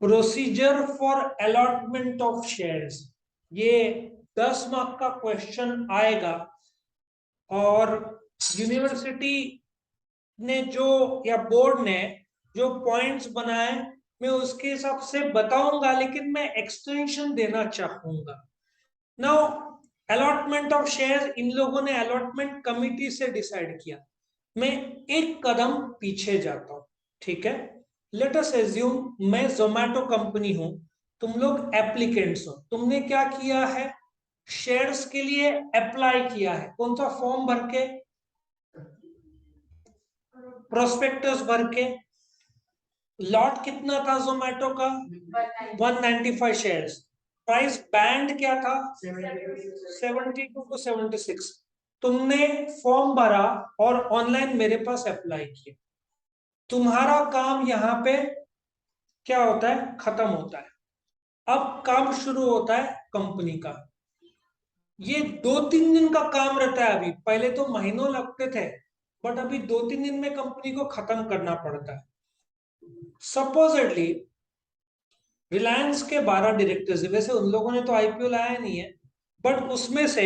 Procedure for allotment of shares, ये 10 mark का question आएगा। और यूनिवर्सिटी ने जो या बोर्ड ने जो पॉइंट्स बनाए मैं उसके हिसाब से बताऊंगा, लेकिन मैं एक्सटेंशन देना चाहूंगा। Now allotment of shares in लोगों ने अलॉटमेंट कमिटी से डिसाइड किया। मैं एक कदम पीछे जाता हूं, ठीक है। लेट अस एज्यूम मैं जोमैटो कंपनी हूं, तुम लोग एप्लीकेंट्स हो। तुमने क्या किया है, शेयर्स के लिए अप्लाई किया है। कौन सा फॉर्म भर के, प्रोस्पेक्टस भर के। लॉट कितना था जोमेटो का, 195 शेयर्स। प्राइस बैंड क्या था, 72 टू 76। तुमने फॉर्म भरा और ऑनलाइन मेरे पास अप्लाई किया। तुम्हारा काम यहाँ पे क्या होता है, खत्म होता है। अब काम शुरू होता है कंपनी का। ये 2-3 दिन का काम रहता है। अभी पहले तो महीनों लगते थे, बट अभी 2-3 दिन में कंपनी को खत्म करना पड़ता है। सपोजिटली रिलायंस के 12 डायरेक्टर्स, वैसे उन लोगों ने तो आईपीओ लाया नहीं है, बट उसमें से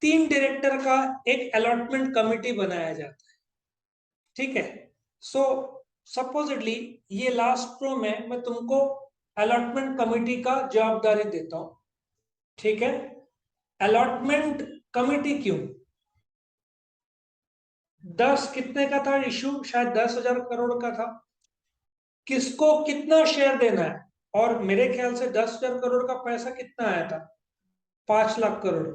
3 डायरेक्टर का एक अलॉटमेंट कमिटी बनाया जाता है, ठीक है। सो सपोजिटली ये लास्ट प्रो में मैं तुमको अलॉटमेंट कमिटी का जवाबदारी देता हूं, ठीक है। अलॉटमेंट कमिटी क्यों, 10 कितने का था इशू, शायद 10,000 करोड़ का था। किसको कितना शेयर देना है, और मेरे ख्याल से 10,000 करोड़ का पैसा कितना आया था, 5 लाख करोड़।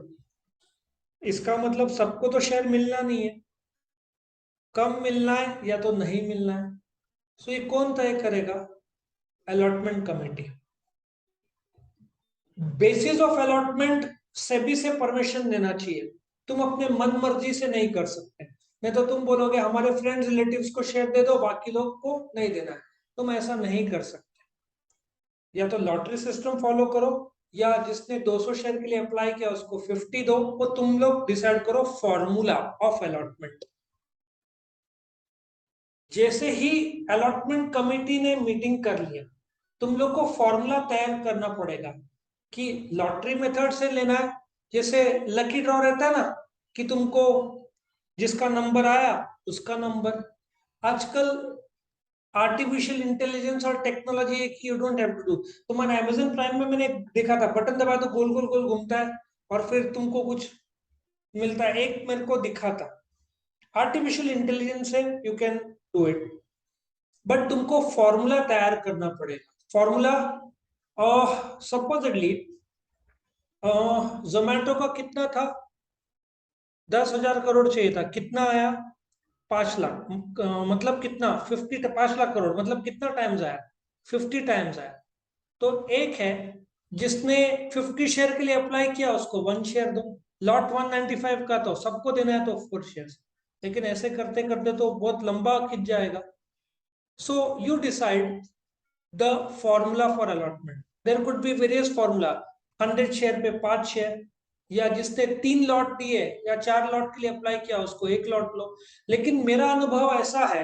इसका मतलब सबको तो शेयर मिलना नहीं है, कम मिलना है या तो नहीं मिलना है। सो ये कौन तय करेगा, allotment committee. Basis of allotment SEBI से परमिशन लेना चाहिए। तुम अपने मन मर्जी से नहीं कर सकते। नहीं तो तुम बोलोगे हमारे फ्रेंड्स रिलेटिव्स को शेयर दे दो, बाकी लोग को नहीं देना है। तुम ऐसा नहीं कर सकते। या तो लॉटरी सिस्टम फॉलो करो, या जिसने 200 शेयर के लिए अप्लाई किया उसको 50 दो। वो तुम लोग डिसाइड करो फॉर्मूला ऑफ अलॉटमेंट। जैसे ही अलॉटमेंट कमेटी ने मीटिंग कर लिया, तुम लोग को फॉर्मूला तैयार करना पड़ेगा कि लॉटरी मेथड से लेना है। जैसे लकी ड्रॉ रहता है ना, कि तुमको जिसका नंबर आया उसका नंबर। आजकल आर्टिफिशियल इंटेलिजेंस और टेक्नोलॉजी है कि you don't have to do. तुम्हारे अमेजन प्राइम में मैंने देखा था, बटन दबाया तो गोल गोल गोल घूमता है और फिर तुमको कुछ मिलता है। एक मेरे को दिखा था, आर्टिफिशियल इंटेलिजेंस से you can do it, but तुमको फॉर्मूला तैयार करना पड़ेगा। फॉर्मूला सपोजिटली जोमेटो का कितना था, 10,000 करोड़ चाहिए था, कितना आया, 5 लाख। मतलब कितना, 5 लाख करोड़ मतलब कितना टाइम्स आया, 50 टाइम्स आया। तो एक है जिसने 50 शेयर के लिए अप्लाई किया, उसको 1 शेयर दो। लॉट 195 का तो सबको देना है तो 4 शेयर। लेकिन ऐसे करते करते तो बहुत लंबा खिंच जाएगा। So you decide the formula for allotment. There could be various formula, 100 share पे 5 शेयर, या जिसने 3 लॉट दिए या 4 लॉट के लिए अप्लाई किया उसको 1 लॉट लो। लेकिन मेरा अनुभव ऐसा है,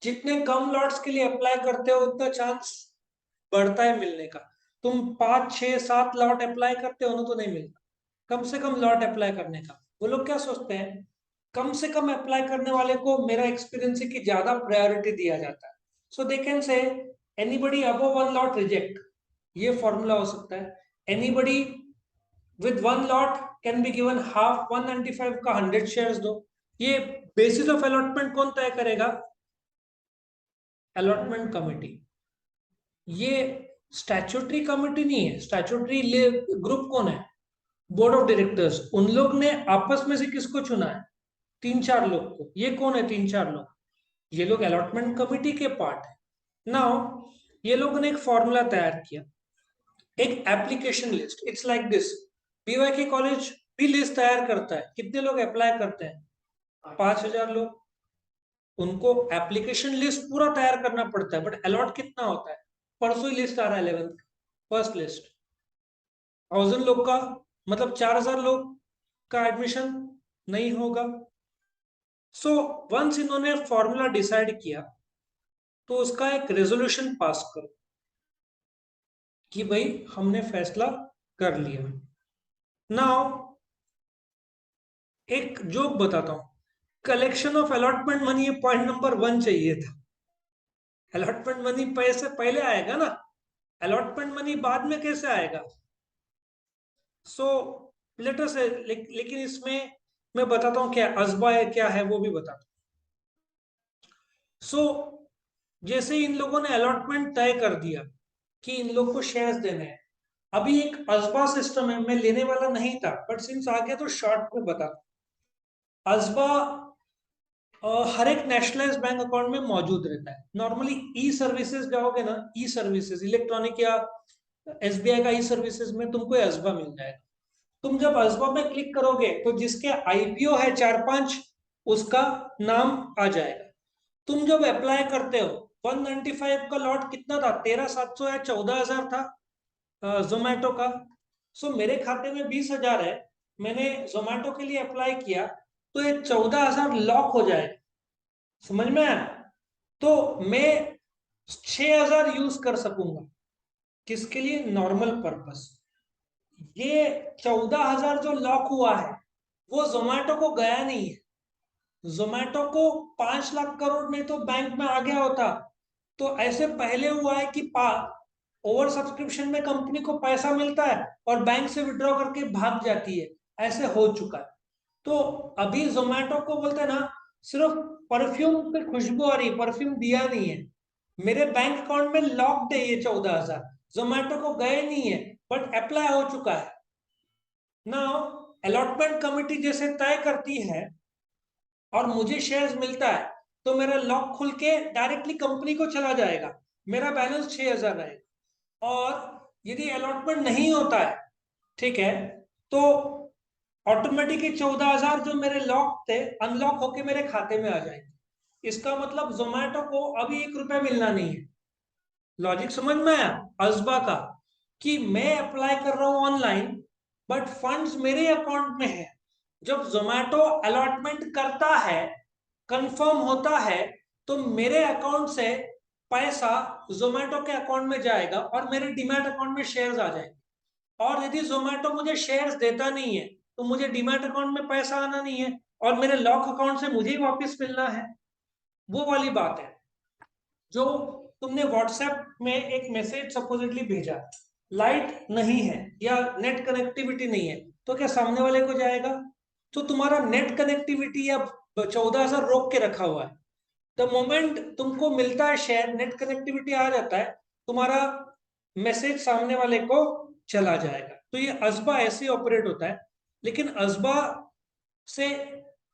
जितने कम लॉट्स के लिए अप्लाई करते हो उतना चांस बढ़ता है मिलने का। तुम 5, 6, 7 लॉट अप्लाई करते हो ना तो नहीं मिलता। कम से कम लॉट अप्लाई करने का। वो लोग क्या सोचते हैं, कम से कम अप्लाई करने वाले को, मेरा एक्सपीरियंस है कि ज्यादा प्रायोरिटी दिया जाता है। So they can say anybody above 1 lot reject, ये फॉर्मूला हो सकता है। Anybody with 1 lot can be given half, 195 का 100 शेयर्स दो। ये बेसिस ऑफ अलॉटमेंट कौन तय करेगा, अलॉटमेंट कमिटी। ये स्टैट्यूटरी कमिटी नहीं है। स्टैट्यूटरी ग्रुप कौन है, बोर्ड ऑफ डायरेक्टर्स। उन लोग ने आपस में से किसको चुना है, 3-4 लोग को। ये कौन है 3-4 लोग, ये लोग अलॉटमेंट कमिटी के पार्ट है। नाउ ये लोगों ने एक फॉर्मूला तैयार किया, एक application list. It's like this, BY के कॉलेज भी लिस्ट तैयार करता है, कितने लोग अप्लाई करते हैं, 5,000 लोग। उनको एप्लीकेशन लिस्ट पूरा तैयार करना पड़ता है, बट अलॉट कितना होता है, परसों ही लिस्ट आ रहा है 11th, फर्स्ट लिस्ट 1,000 लोग का, मतलब 4,000 लोग का एडमिशन नहीं होगा। सो वंस इन्होंने फॉर्मूला डिसाइड किया, तो उसका एक रेजोल्यूशन पास करो। कि भाई हमने फैसला कर लिया। नाउ एक जोक बताता हूं, कलेक्शन ऑफ अलॉटमेंट मनी, ये पॉइंट नंबर 1 चाहिए था। अलॉटमेंट मनी पैसे पहले आएगा ना, अलॉटमेंट मनी बाद में कैसे आएगा? सो लेट अस, लेकिन इसमें मैं बताता हूँ क्या अजबा है, क्या है वो भी बताता हूँ। सो जैसे इन लोगों ने अलॉटमेंट तय कर दिया कि इन लोग को शेयर्स देने हैं, अभी एक अजबा सिस्टम है, मैं लेने वाला नहीं था बट सिंस आ गया तो शॉर्ट में बता। अजबा हर एक नेशनलाइज बैंक अकाउंट में मौजूद रहता है। नॉर्मली ई सर्विसेज जाओगे ना, ई सर्विसेज इलेक्ट्रॉनिक या एसबीआई का ई सर्विसेज में तुमको अजबा मिल जाएगा। तुम जब अजबा में क्लिक करोगे तो जिसके आईपीओ है 4-5 उसका नाम आ जाएगा। तुम जब अप्लाई करते हो 195 का लॉट कितना था, 13,700 या 14,000 था जोमेटो का। सो मेरे खाते में 20,000 है, मैंने जोमेटो के लिए अप्लाई किया तो ये 14,000 लॉक हो जाएगा। समझ में आया? तो मैं 6,000 यूज कर सकूंगा किसके लिए, नॉर्मल पर्पस। ये 14,000 जो लॉक हुआ है वो जोमेटो को गया नहीं है। जोमेटो को 5 लाख करोड़ नहीं तो बैंक में आ गया होता। तो ऐसे पहले हुआ है कि ओवर सब्सक्रिप्शन में कंपनी को पैसा मिलता है और बैंक से विड्रॉ करके भाग जाती है, ऐसे हो चुका है। तो अभी जोमेटो को बोलते हैं ना, सिर्फ परफ्यूम की खुशबू आ रही, परफ्यूम दिया नहीं है। मेरे बैंक अकाउंट में लॉक्ड है ये 14,000, जोमेटो को गए नहीं है बट अप्लाई हो चुका है। नाउ अलॉटमेंट कमिटी जैसे तय करती है और मुझे शेयर्स मिलता है तो मेरा लॉक खुल के डायरेक्टली कंपनी को चला जाएगा, मेरा बैलेंस 6,000 रहेगा। और यदि अलॉटमेंट नहीं होता है, ठीक है, तो ऑटोमेटिकली 14,000 जो मेरे लॉक थे अनलॉक होके मेरे खाते में आ जाएंगे। इसका मतलब जोमेटो को अभी 1 रुपया मिलना नहीं है। लॉजिक समझ में आया अजबा का? कि मैं अप्लाई कर रहा हूं ऑनलाइन बट फंड्स मेरे अकाउंट में है। जब जोमेटो अलॉटमेंट करता है, कंफर्म होता है, तो मेरे अकाउंट से पैसा जोमेटो के अकाउंट में जाएगा और मेरे डीमैट अकाउंट में शेयर्स आ जाएंगे। और यदि जोमेटो मुझे शेयर्स देता नहीं है तो मुझे डीमैट अकाउंट में पैसा आना नहीं है और मेरे लॉक अकाउंट से मुझे ही वापस मिलना है। वो वाली बात है। जो तुमने व्हाट्सएप में एक मैसेज सपोजिटली भेजा, लाइट नहीं है या नेट कनेक्टिविटी नहीं है, तो क्या सामने वाले को जाएगा? तो तुम्हारा नेट कनेक्टिविटी या 14,000 रोक के रखा हुआ है। द मोमेंट तुमको मिलता है शेयर, नेट कनेक्टिविटी आ जाता है, तुम्हारा मैसेज सामने वाले को चला जाएगा। तो ये अजबा ऐसे ऑपरेट होता है। लेकिन अजबा से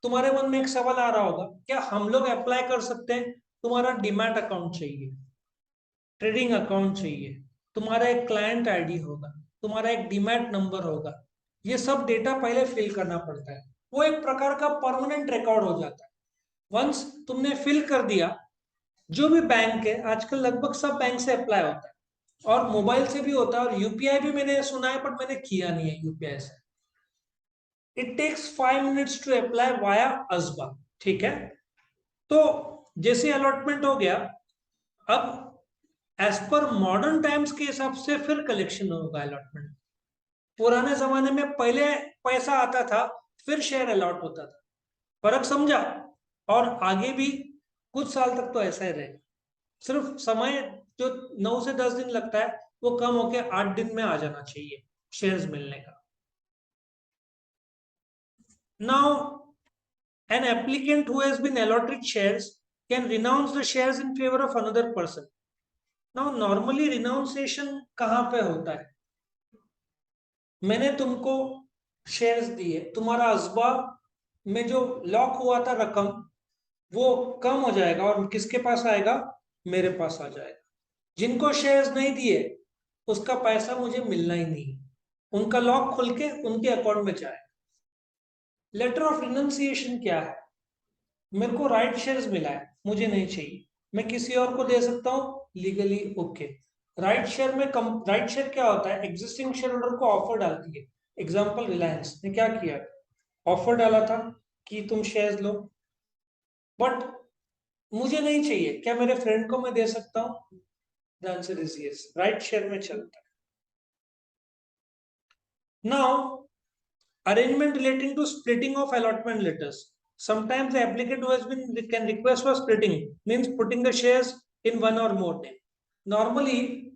तुम्हारे मन में एक सवाल आ रहा होगा, क्या हम लोग अप्लाई कर सकते हैं? तुम्हारा डीमैट अकाउंट चाहिए, ट्रेडिंग अकाउंट चाहिए, तुम्हारा एक क्लाइंट आईडी होगा, तुम्हारा एक डीमैट नंबर होगा, ये सब डेटा पहले फिल करना पड़ता है। वो एक प्रकार का परमानेंट रिकॉर्ड हो जाता है। वंस तुमने फिल कर दिया, जो भी बैंक है, आजकल लगभग सब बैंक से अप्लाई होता है और मोबाइल से भी होता है और यूपीआई भी मैंने सुना है पर मैंने किया नहीं है यूपीआई से। It takes 5 minutes to apply via अजबा। ठीक है, तो जैसे अलॉटमेंट हो गया, अब एज पर मॉडर्न टाइम्स के हिसाब से फिर कलेक्शन होगा अलॉटमेंट। पुराने जमाने में पहले पैसा आता था फिर शेयर अलॉट होता था, फर्क समझा? और आगे भी कुछ साल तक तो ऐसा ही रहेगा। सिर्फ समय जो 9 से 10 दिन लगता है वो कम होके 8 दिन में आ जाना चाहिए शेयर्स मिलने का। Now an applicant who has been allotted shares can renounce the shares in favor of another person. Now normally renunciation कहाँ पे होता है? मैंने तुमको शेयर्स दिए, तुम्हारा अजबा में जो लॉक हुआ था रकम वो कम हो जाएगा और किसके पास आएगा? मेरे पास आ जाएगा। जिनको शेयर्स नहीं दिए उसका पैसा मुझे मिलना ही नहीं, उनका लॉक खुल के उनके अकाउंट में जाए। लेटर ऑफ रिनंसिएशन क्या है? मेरे को राइट शेयर्स मिला है, मुझे नहीं चाहिए, मैं किसी और को दे सकता हूँ लीगली, ओके। राइट शेयर में राइट शेयर क्या होता है? एग्जिस्टिंग शेयर होल्डर को ऑफर डालती है। एग्जाम्पल रिलायंस ने क्या किया, ऑफर डाला था कि तुम शेयर्स लो, बट मुझे नहीं चाहिए, क्या मेरे फ्रेंड को मैं दे सकता हूँ? The answer is yes, right share में चलता है। Now, arrangement relating to splitting of allotment letters. Sometimes the applicant who has been can request for splitting, means putting the shares in one or more name. Normally,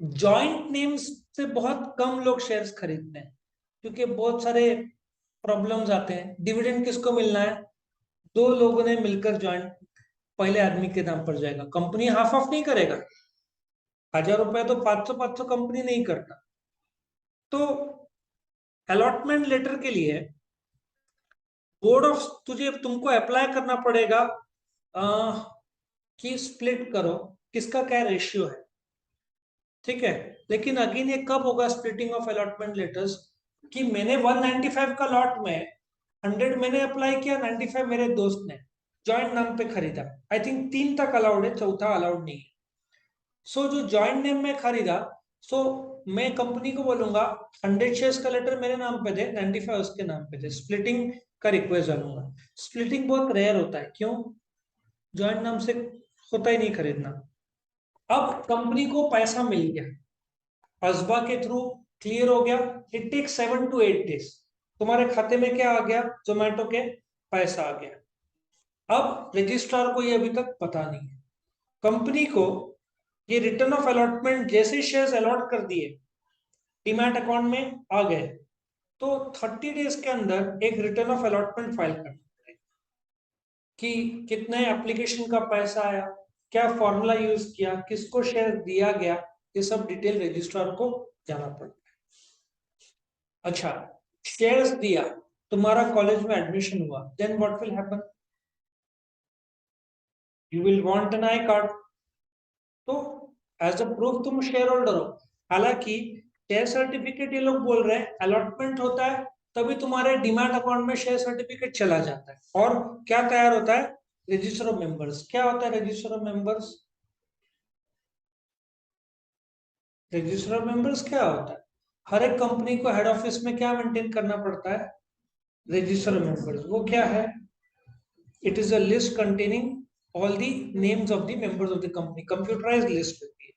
joint names से बहुत कम लोग shares खरीदते हैं, क्योंकि बहुत सारे problems आते हैं. डिविडेंड किसको मिलना है? दो लोगों ने मिलकर जॉइंट पहले आदमी के नाम पर जाएगा. कंपनी हाफ ऑफ नहीं करेगा. 1,000 रुपए तो 500 कंपनी नहीं करता. तो अलॉटमेंट लेटर के लिए बोर्ड ऑफ तुमको अप्लाई करना पड़ेगा कि स्प्लिट करो, किसका क्या रेशियो है. ठीक है. लेकिन अगेन ये कब होगा स्प्लिटिंग ऑफ अलॉटमेंट लेटर्स? कि मैंने 195 का लॉट में 100 मैंने अप्लाई किया, 95 मेरे दोस्त ने जॉइंट नाम पे खरीदा. आई थिंक 3 तक अलाउड है, चौथा अलाउड नहीं है. सो जो जॉइंट नेम में खरीदा, सो मैं कंपनी को बोलूंगा 100 शेयर्स का लेटर मेरे नाम पे दे, 95 उसके नाम पे दे. स्प्लिटिंग का रिक्वेस्ट डालूंगा. स्प्लिटिंग बहुत रेयर होता है. क्यों? जॉइंट नाम से होता ही नहीं खरीदना. अब कंपनी को पैसा मिल गया, अजबा के थ्रू क्लियर हो गया. It take 7 to 8 days. तुम्हारे खाते में क्या आ गया? जोमेटो के पैसा आ गया. अब रजिस्ट्रार को ये अभी तक पता नहीं है. कंपनी को ये रिटर्न ऑफ अलॉटमेंट जैसे शेयर्स अलॉट कर दिए, डीमैट अकाउंट में आ गए, तो 30 days के अंदर एक रिटर्न ऑफ अलॉटमेंट फाइल करना पड़ेगा कि कितने एप्लीकेशन का पैसा आया, क्या फॉर्मूला यूज किया, किसको शेयर दिया गया, ये सब डिटेल रजिस्ट्रार को जाना पड़ता है. अच्छा, शेयर्स दिया, तुम्हारा कॉलेज में एडमिशन हुआ, then what will happen? You will want an I card. तो एज अ प्रूफ तुम शेयर होल्डर हो. हालांकि शेयर सर्टिफिकेट ये लोग बोल रहे हैं अलॉटमेंट होता है तभी तुम्हारे डिमैट अकाउंट में शेयर सर्टिफिकेट चला जाता है. और क्या तैयार होता है? Register of members. क्या होता है register of members? Register of members क्या होता है? हर एक कंपनी को हेड ऑफिस में क्या मेंटेन करना पड़ता है? Register of members. वो क्या है? It is a list containing all the names of the members of the company. Computerised list होती है.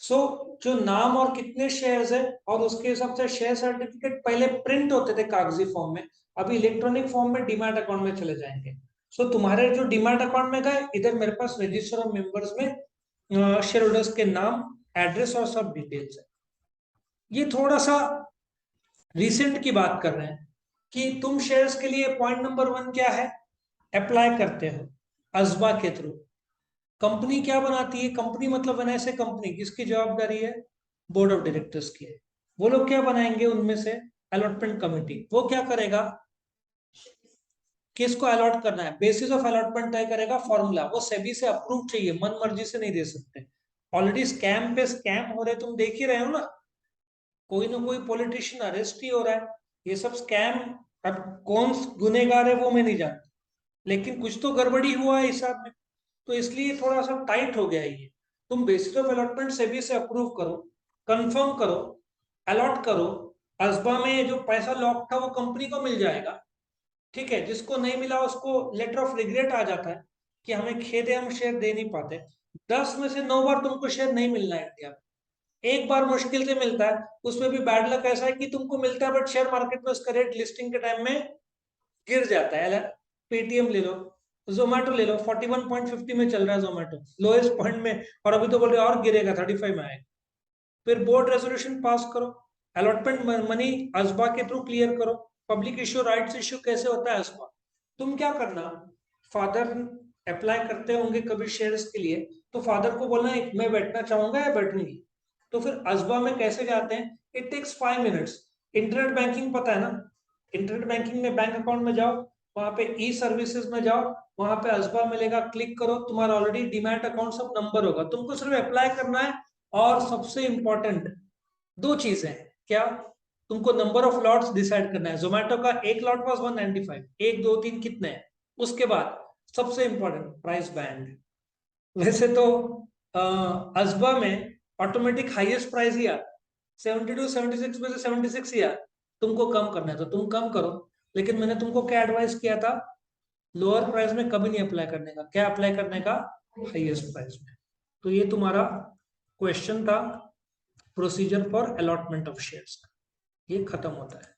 सो जो नाम और कितने शेयर्स है और उसके हिसाब से शेयर सर्टिफिकेट पहले प्रिंट होते थे कागजी फॉर्म में, अभी इलेक्ट्रॉनिक फॉर्म में डीमैट अकाउंट में चले जाएंगे. सो तुम्हारे जो डीमैट अकाउंट में गए, इधर मेरे पास रजिस्टर ऑफ मेंबर्स में शेयर होल्डर्स के नाम, एड्रेस और सब डिटेल्स है. ये थोड़ा सा रिसेंट की बात कर रहे हैं कि तुम शेयर्स के लिए पॉइंट नंबर 1 क्या है? अप्लाई करते हो अजबा के थ्रू. कंपनी क्या बनाती है? कंपनी मतलब बना ऐसे कंपनी किसकी जवाबदारी है? बोर्ड ऑफ डायरेक्टर्स की है. वो लोग क्या बनाएंगे उनमें से? Allotment committee. वो क्या करेगा? किसको अलॉट करना है, बेसिस ऑफ अलॉटमेंट तय करेगा. फॉर्मूला वो सेबी से अप्रूव चाहिए, मन मर्जी से नहीं दे सकते. ऑलरेडी स्कैम पे स्कैम हो रहे, तुम देख ही रहे हो ना. कोई ना कोई पॉलिटिशियन अरेस्ट ही हो रहा है. ये सब स्कैम. अब कौन गुनेगार है वो मैं नहीं जानता, लेकिन कुछ तो गड़बड़ी हुआ है हिसाब में. तो इसलिए थोड़ा सा टाइट हो गया है ये. तुम बेसिस ऑफ अलॉटमेंट सेबी से अप्रूव करो, कंफर्म करो, अलॉट करो. अजबा में जो पैसा लॉक था वो कंपनी को मिल जाएगा. ठीक है. जिसको नहीं मिला उसको लेटर ऑफ रिग्रेट आ जाता है कि हमें खेद है, हम शेयर दे नहीं पाते. 10 में से 9 बार तुमको शेयर नहीं मिलना है इंडिया में. एक बार मुश्किल से मिलता है, उसमें भी बैड लक ऐसा है कि तुमको मिलता है बट शेयर मार्केट में उसका रेट लिस्टिंग के टाइम में गिर जाता है. पेटीएम ले लो, जोमेटो ले लो, 41.50 में चल रहा है जोमेटो, लोएस्ट पॉइंट में. और अभी तो बोल रहे और गिरेगा, 35 में आएगा. फिर बोर्ड रेजोल्यूशन पास करो, अलॉटमेंट मनी अजबा के थ्रू क्लियर करो. पब्लिक इश्यू, राइट्स इश्यू कैसे होता है अजबा? तुम क्या करना, फादर अप्लाई करते होंगे कभी शेयर्स के लिए, तो फादर को बोलना है मैं बैठना चाहूंगा या बैठूंगी. तो फिर अजबा में कैसे जाते हैं? It takes 5 minutes. Internet banking पता है ना? इंटरनेट बैंकिंग में बैंक अकाउंट में जाओ, वहां पे ई सर्विसेज में जाओ, वहां पे अजबा मिलेगा, क्लिक करो, तुम्हारा ऑलरेडी डीमैट अकाउंट सब नंबर होगा, तुमको सिर्फ अप्लाई करना है. और सबसे इंपॉर्टेंट 2 चीजें हैं. क्या? तुमको नंबर ऑफ लॉट्स डिसाइड करना है. जोमेटो का एक लॉट वाज 195, 1 2 3 कितने हैं. उसके बाद सबसे इंपॉर्टेंट प्राइस बैंड. वैसे तो अजबा में ऑटोमेटिक हाईएस्ट प्राइस ही आता, 72 76 में से 76 ही आता. तुमको कम करना है तो तुम कम करो. लेकिन मैंने तुमको क्या एडवाइस किया था? लोअर प्राइस में कभी नहीं अप्लाई करने का. क्या अप्लाई करने का? हाईएस्ट प्राइस में. तो ये तुम्हारा क्वेश्चन था. Procedure for allotment of shares, ये खत्म होता है।